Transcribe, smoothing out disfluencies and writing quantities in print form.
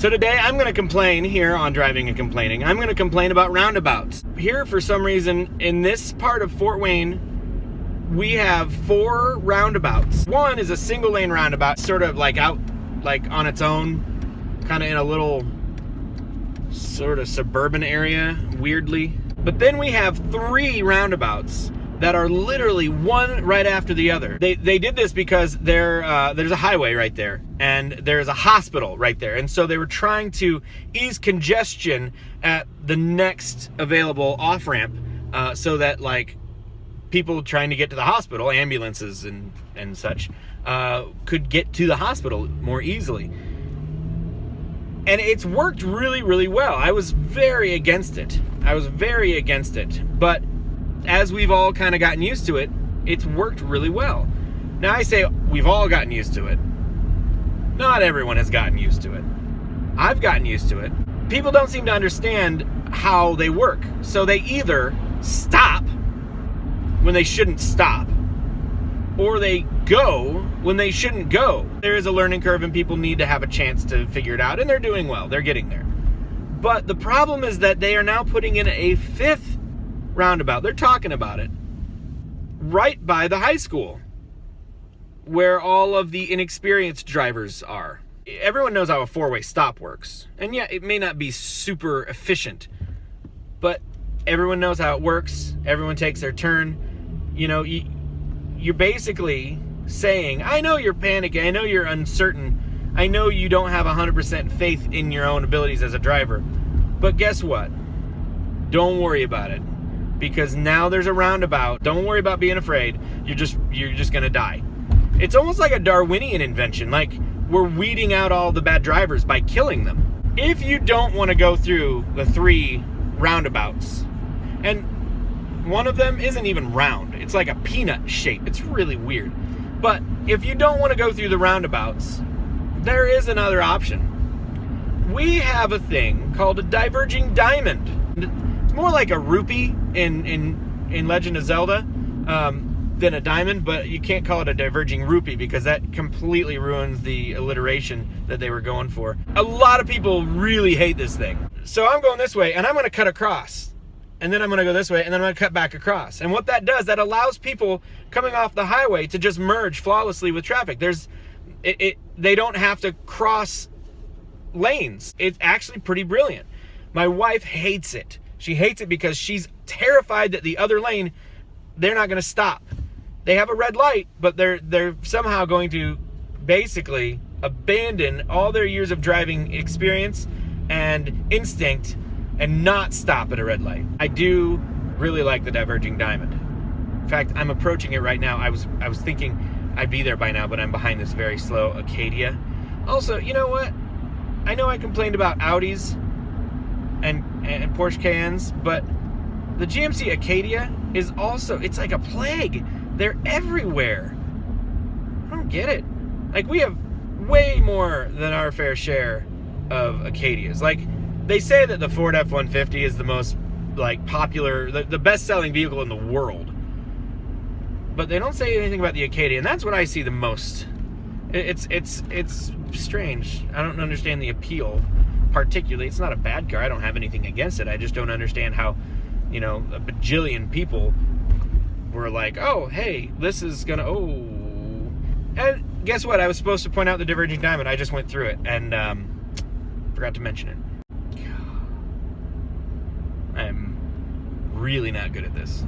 So today I'm going to complain here on Driving and Complaining. I'm going to complain about roundabouts. Here, for some reason, in this part of Fort Wayne, we have 4 roundabouts. One is a single lane roundabout, sort of like out, like on its own, kind of in a little sort of suburban area, weirdly. But then we have 3 roundabouts that are literally one right after the other. They did this because there's a highway right there, and there's a hospital right there. And so they were trying to ease congestion at the next available off-ramp so that, like, people trying to get to the hospital, ambulances and such, could get to the hospital more easily. And it's worked really, really well. I was very against it. But as we've all kind of gotten used to it, it's worked really well. Now, I say we've all gotten used to it. Not everyone has gotten used to it. I've gotten used to it. People don't seem to understand how they work. So they either stop when they shouldn't stop, or they go when they shouldn't go. There is a learning curve, and people need to have a chance to figure it out, and they're doing well. They're getting there. But the problem is that they are now putting in a 5th roundabout. They're talking about it right by the high school where all of the inexperienced drivers are. Everyone knows how a 4-way stop works. And yeah, it may not be super efficient, but everyone knows how it works. Everyone takes their turn. You know, you're basically saying, I know you're panicking. I know you're uncertain. I know you don't have 100% faith in your own abilities as a driver. But guess what? Don't worry about it. Because now there's a roundabout. Don't worry about being afraid. You're just gonna die. It's almost like a Darwinian invention. Like, we're weeding out all the bad drivers by killing them. If you don't want to go through the 3 roundabouts, and one of them isn't even round, it's like a peanut shape. It's really weird. But if you don't want to go through the roundabouts, there is another option. We have a thing called a diverging diamond. More like a rupee in Legend of Zelda than a diamond, but you can't call it a diverging rupee because that completely ruins the alliteration that they were going for. A lot of people really hate this thing. So I'm going this way, and I'm going to cut across. And then I'm going to go this way, and then I'm going to cut back across. And what that does, that allows people coming off the highway to just merge flawlessly with traffic. They don't have to cross lanes. It's actually pretty brilliant. My wife hates it. She hates it because she's terrified that the other lane, they're not going to stop. They have a red light, but they're somehow going to basically abandon all their years of driving experience and instinct and not stop at a red light. I do really like the diverging diamond. In fact, I'm approaching it right now. I was thinking I'd be there by now, but I'm behind this very slow Acadia. Also, you know what? I know I complained about Audis and Porsche Cayennes, but the GMC Acadia is also, it's like a plague. They're everywhere. I don't get it. Like, we have way more than our fair share of Acadias. Like, they say that the Ford F-150 is the most, like, popular, the best-selling vehicle in the world. But they don't say anything about the Acadia, and that's what I see the most. It's strange. I don't understand the appeal. Particularly, it's not a bad car. I don't have anything against it. I just don't understand how, you know, a bajillion people were like, oh, hey, this is gonna, oh. And guess what? I was supposed to point out the diverging diamond. I just went through it and forgot to mention it. I'm really not good at this.